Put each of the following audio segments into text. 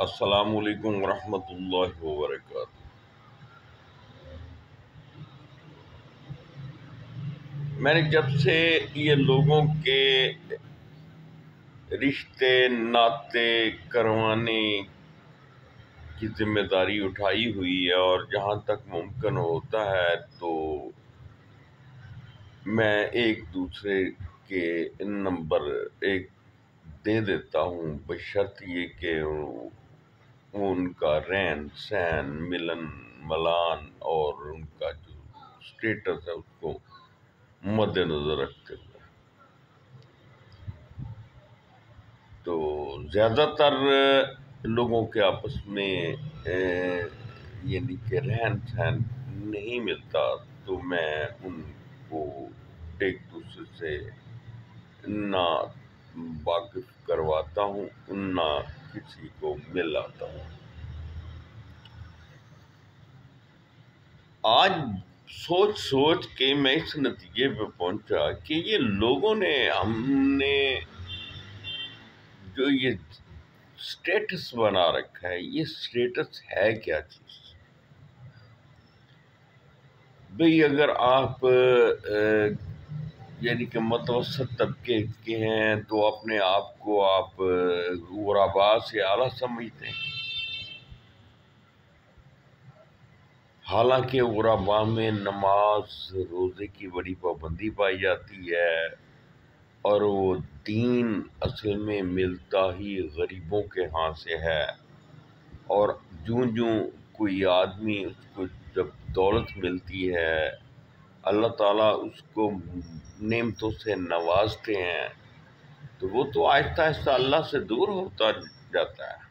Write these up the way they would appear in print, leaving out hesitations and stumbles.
السلام علیکم ورحمۃ اللہ وبرکاتہ۔ میں نے جب سے یہ لوگوں کے رشتے ناطے کروانے کی ذمہ داری اٹھائی ہوئی ہے، اور جہاں تک ممکن ہوتا ہے تو میں ایک دوسرے کے نمبر ایک دے دیتا ہوں، بشرط یہ کہ ان کا رہن سہن، ملن ملان اور ان کا جو اسٹیٹس ہے اس کو مد نظر رکھتے ہوئے۔ تو زیادہ تر لوگوں کے آپس میں یعنی کہ رہن سہن نہیں ملتا، تو میں ان کو ایک دوسرے سے نہ واقف کرواتا ہوں، نہ کسی کو مل آتا ہوں۔ آج سوچ سوچ کے میں اس نتیجے پہ پہنچا کہ یہ لوگوں نے ہم نے جو یہ اسٹیٹس بنا رکھا ہے، یہ اسٹیٹس ہے کیا چیز؟ بھئی اگر آپ یعنی کہ متوسط طبقے کے ہیں تو اپنے آپ کو آپ غربا سے اعلیٰ سمجھتے ہیں، حالانکہ غربا میں نماز روزے کی بڑی پابندی پائی جاتی ہے، اور وہ دین اصل میں ملتا ہی غریبوں کے ہاں سے ہے۔ اور جوں کوئی آدمی اس کو جب دولت ملتی ہے، اللہ تعالیٰ اس کو نعمتوں سے نوازتے ہیں، تو وہ تو آہستہ آہستہ اللہ سے دور ہوتا جاتا ہے۔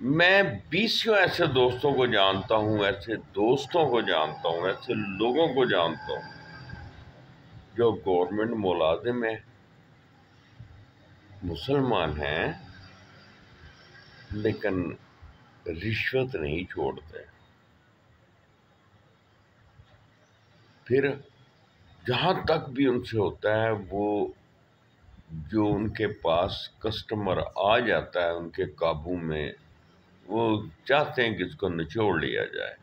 میں 20 ایسے دوستوں کو جانتا ہوں، ایسے دوستوں کو جانتا ہوں، ایسے لوگوں کو جانتا ہوں جو گورنمنٹ ملازم ہیں، مسلمان ہیں، لیکن رشوت نہیں چھوڑتے۔ پھر جہاں تک بھی ان سے ہوتا ہے، وہ جو ان کے پاس کسٹمر آ جاتا ہے ان کے قابو میں، وہ چاہتے ہیں کہ اس کو نچوڑ لیا جائے۔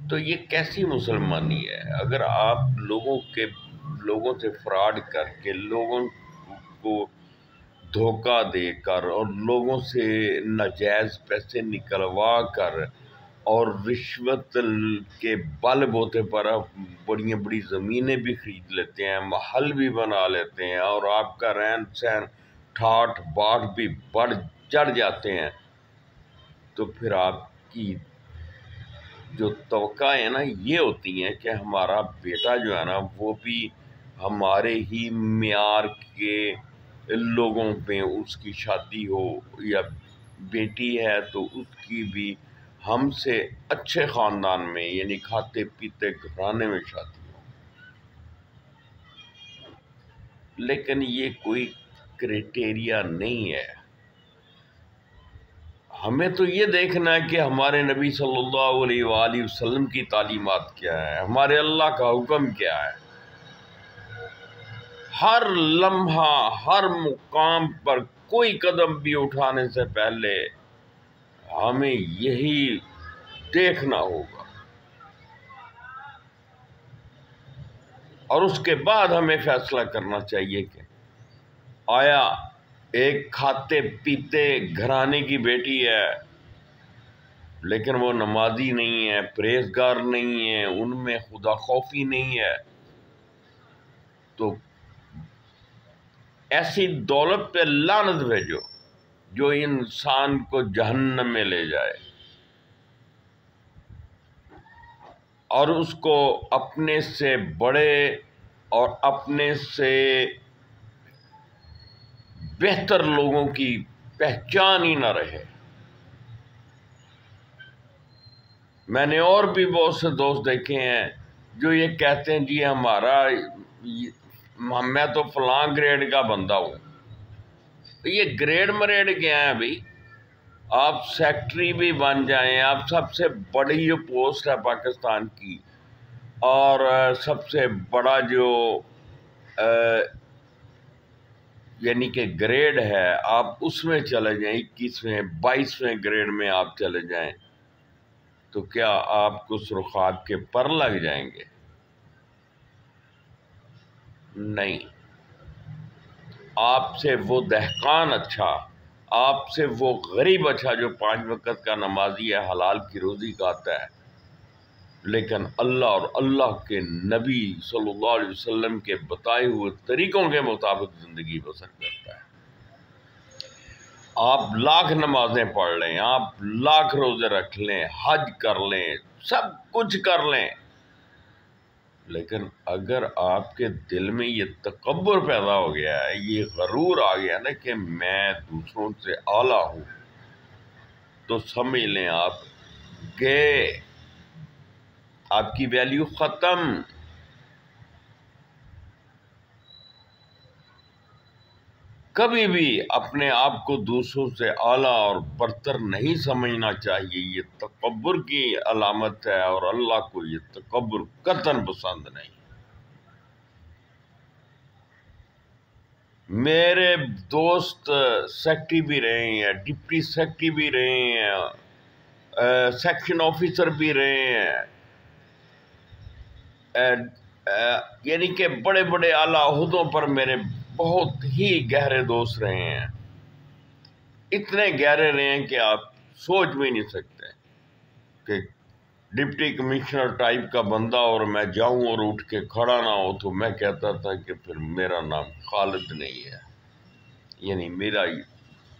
تو یہ کیسی مسلمانی ہے؟ اگر آپ لوگوں سے فراڈ کر کے، لوگوں کو دھوکہ دے کر، اور لوگوں سے ناجائز پیسے نکلوا کر، اور رشوت کے بل بوتے پر آپ بڑی بڑی زمینیں بھی خرید لیتے ہیں، محل بھی بنا لیتے ہیں، اور آپ کا رہن سہن ٹھاٹ باٹ بھی چڑھ جاتے ہیں، تو پھر آپ کی جو توقع ہے نا، یہ ہوتی ہیں کہ ہمارا بیٹا جو ہے نا، وہ بھی ہمارے ہی معیار کے لوگوں پہ اس کی شادی ہو، یا بیٹی ہے تو اس کی بھی ہم سے اچھے خاندان میں، یعنی کھاتے پیتے گھرانے میں شادی ہو۔ لیکن یہ کوئی کرائٹیریا نہیں ہے۔ ہمیں تو یہ دیکھنا ہے کہ ہمارے نبی صلی اللہ علیہ وآلہ وسلم کی تعلیمات کیا ہے، ہمارے اللہ کا حکم کیا ہے۔ ہر لمحہ، ہر مقام پر، کوئی قدم بھی اٹھانے سے پہلے ہمیں یہی دیکھنا ہوگا، اور اس کے بعد ہمیں فیصلہ کرنا چاہیے کہ آیا ایک کھاتے پیتے گھرانے کی بیٹی ہے، لیکن وہ نمازی نہیں ہے، پرہیزگار نہیں ہے، ان میں خدا خوفی نہیں ہے، تو ایسی دولت پہ لعنت بھیجو جو انسان کو جہنم میں لے جائے، اور اس کو اپنے سے بڑے اور اپنے سے بہتر لوگوں کی پہچان ہی نہ رہے۔ میں نے اور بھی بہت سے دوست دیکھے ہیں جو یہ کہتے ہیں جی میں تو فلاں گریڈ کا بندہ ہوں۔ یہ گریڈ مریڈ کیا ہے بھائی؟ آپ سیکٹری بھی بن جائیں، آپ سب سے بڑی جو پوسٹ ہے پاکستان کی، اور سب سے بڑا جو یعنی کہ گریڈ ہے، آپ اس میں چلے جائیں، 21ویں 22ویں گریڈ میں آپ چلے جائیں، تو کیا آپ کو سرخاب کے پر لگ جائیں گے؟ نہیں، آپ سے وہ دہقان اچھا، آپ سے وہ غریب اچھا جو 5 وقت کا نمازی ہے، حلال کی روزی کھاتا ہے، لیکن اللہ اور اللہ کے نبی صلی اللہ علیہ وسلم کے بتائے ہوئے طریقوں کے مطابق زندگی بسر کرتا ہے۔ آپ لاکھ نمازیں پڑھ لیں، آپ لاکھ روزے رکھ لیں، حج کر لیں، سب کچھ کر لیں، لیکن اگر آپ کے دل میں یہ تکبر پیدا ہو گیا ہے، یہ غرور آ گیا نا کہ میں دوسروں سے اعلیٰ ہوں، تو سمجھ لیں آپ گئے، آپ کی ویلیو ختم۔ کبھی بھی اپنے آپ کو دوسروں سے اعلیٰ اور برتر نہیں سمجھنا چاہیے، یہ تکبر کی علامت ہے، اور اللہ کو یہ تکبر قطعاً پسند نہیں۔ میرے دوست سیکٹری بھی رہے ہیں، ڈپٹی سیکٹری بھی رہے ہیں، سیکشن آفیسر بھی رہے ہیں، یعنی کہ بڑے بڑے اعلیٰ عہدوں پر میرے بہت ہی گہرے دوست رہے ہیں، اتنے گہرے رہے ہیں کہ آپ سوچ بھی نہیں سکتے کہ ڈپٹی کمشنر ٹائپ کا بندہ اور میں جاؤں اور اٹھ کے کھڑا نہ ہو تو میں کہتا تھا کہ پھر میرا نام خالد نہیں ہے، یعنی میرا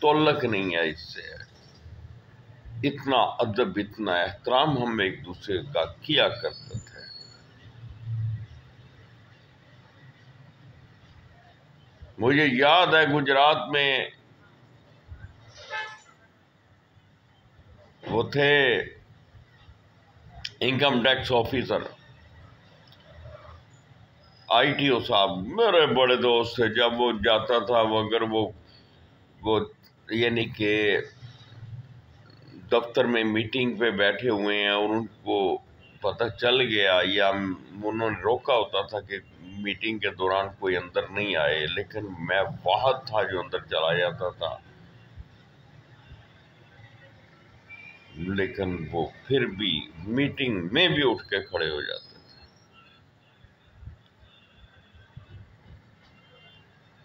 تعلق نہیں ہے اس سے۔ اتنا ادب، اتنا احترام ہم ایک دوسرے کا کیا کرتے تھے۔ مجھے یاد ہے گجرات میں وہ تھے income tax officer, I T O صاحب، میرے بڑے دوست تھے۔ جب وہ جاتا تھا، اگر وہ یعنی کہ دفتر میں میٹنگ پہ بیٹھے ہوئے ہیں اور ان کو پتہ چل گیا یا انہوں نے روکا ہوتا تھا کہ میٹنگ کے دوران کوئی اندر نہیں آئے، لیکن میں واحد تھا جو اندر چلا جاتا تھا، لیکن وہ پھر بھی میٹنگ میں بھی اٹھ کے کھڑے ہو جاتے تھے۔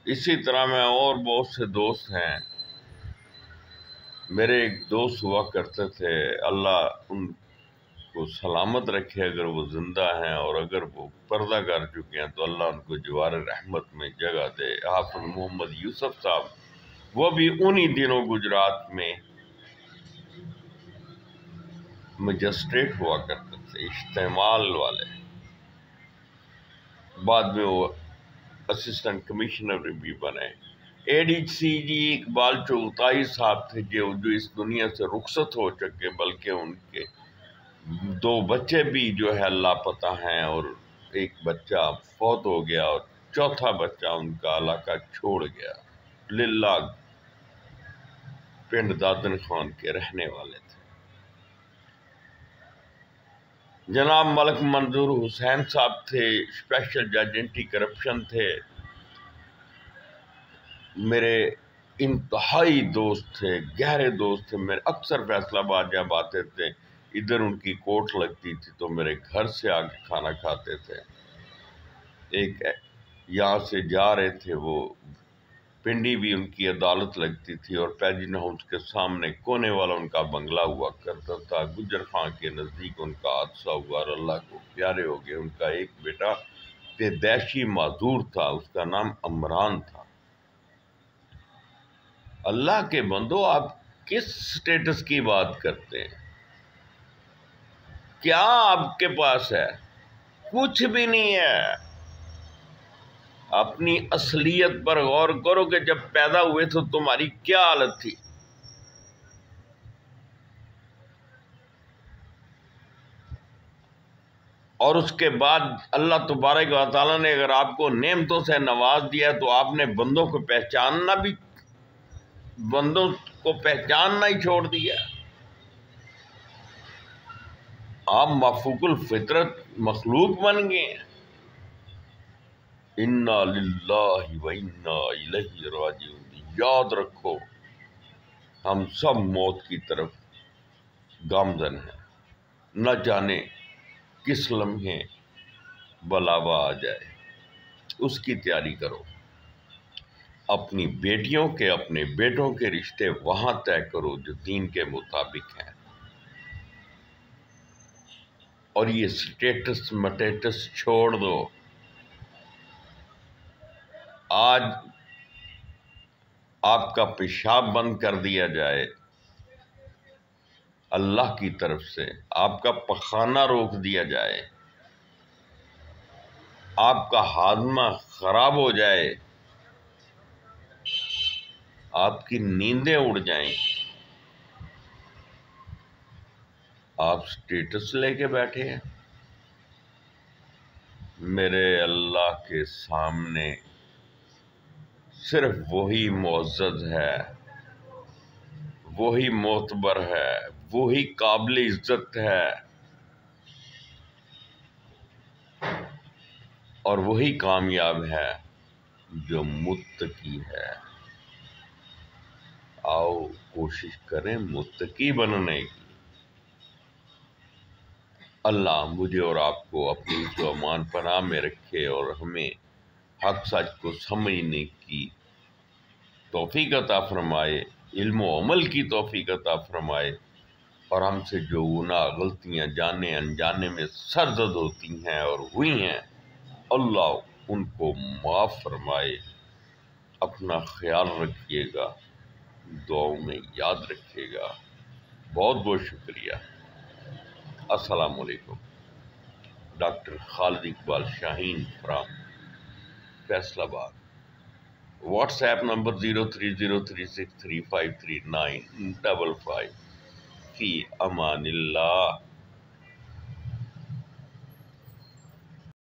اسی طرح میں اور بہت سے دوست ہیں۔ میرے ایک دوست ہوا کرتے تھے، اللہ ان کو سلامت رکھے اگر وہ زندہ ہیں، اور اگر وہ پردہ کر چکے ہیں تو اللہ ان کو جوار رحمت میں جگہ دے، حافظ محمد یوسف صاحب۔ وہ بھی انہی دنوں گجرات میں مجسٹریٹ ہوا کرتے تھے، اشتعمال والے، بعد میں وہ اسسٹنٹ کمشنر بھی بنے۔ اے ڈی سی جی اقبال چغتائی صاحب تھے جو اس دنیا سے رخصت ہو چکے، بلکہ ان کے 2 بچے بھی جو ہے لاپتہ ہیں، اور ایک بچہ فوت ہو گیا، اور 4تھا بچہ ان کا علاقہ چھوڑ گیا۔ للہ پنڈ دادن خان کے رہنے والے تھے۔ جناب ملک منظور حسین صاحب تھے، اسپیشل جج اینٹی کرپشن تھے، میرے انتہائی دوست تھے، گہرے دوست تھے۔ میرے اکثر فیصل آباد جب آتے تھے، ادھر ان کی کوٹ لگتی تھی تو میرے گھر سے آ کے کھانا کھاتے تھے۔ ایک یہاں سے جا رہے تھے، وہ پنڈی بھی ان کی عدالت لگتی تھی، اور پیجن ہاؤس کے سامنے کونے والا ان کا بنگلہ ہوا کرتا تھا۔ گجر خان کے نزدیک ان کا حادثہ ہوا اور اللہ کو پیارے ہو گئے۔ ان کا ایک بیٹا پیدائشی معذور تھا، اس کا نام عمران تھا۔ اللہ کے بندو، آپ کس سٹیٹس کی بات کرتے ہیں؟ کیا آپ کے پاس ہے؟ کچھ بھی نہیں ہے۔ اپنی اصلیت پر غور کرو کہ جب پیدا ہوئے تو تمہاری کیا حالت تھی۔ اور اس کے بعد اللہ تبارک و تعالیٰ نے اگر آپ کو نعمتوں سے نواز دیا تو آپ نے بندوں کو پہچاننا ہی چھوڑ دیا۔ آپ مفوق الفطرت مخلوق بن گئے ہیں۔ انا للہ و انا الیہ راجعون۔ یاد رکھو ہم سب موت کی طرف گامزن ہیں، نہ جانے کس لمحے بلاوا آ جائے، اس کی تیاری کرو۔ اپنی بیٹیوں کے اپنے بیٹوں کے رشتے وہاں طے کرو جو دین کے مطابق ہیں، اور یہ سٹیٹس مٹیٹس چھوڑ دو۔ آج آپ کا پیشاب بند کر دیا جائے اللہ کی طرف سے، آپ کا پخانہ روک دیا جائے، آپ کا ہاضمہ خراب ہو جائے، آپ کی نیندیں اڑ جائیں، آپ سٹیٹس لے کے بیٹھے ہیں۔ میرے اللہ کے سامنے صرف وہی معزز ہے، وہی معتبر ہے، وہی قابل عزت ہے، اور وہی کامیاب ہے جو متقی ہے۔ آؤ کوشش کریں متقی بننے کی۔ اللہ مجھے اور آپ کو اپنی جو امان پناہ میں رکھے، اور ہمیں حق سچ کو سمجھنے کی توفیق عطا فرمائے، علم و عمل کی توفیق عطا فرمائے، اور ہم سے جو گناہ غلطیاں جانے انجانے میں سرزد ہوتی ہیں اور ہوئی ہیں، اللہ ان کو معاف فرمائے۔ اپنا خیال رکھیے گا، دعاؤں میں یاد رکھیے گا۔ بہت بہت شکریہ۔ السلام علیکم۔ Doctor Khalid Iqbal Shaheen from Faisalabad. WhatsApp number 030363539555۔ فی امان اللہ۔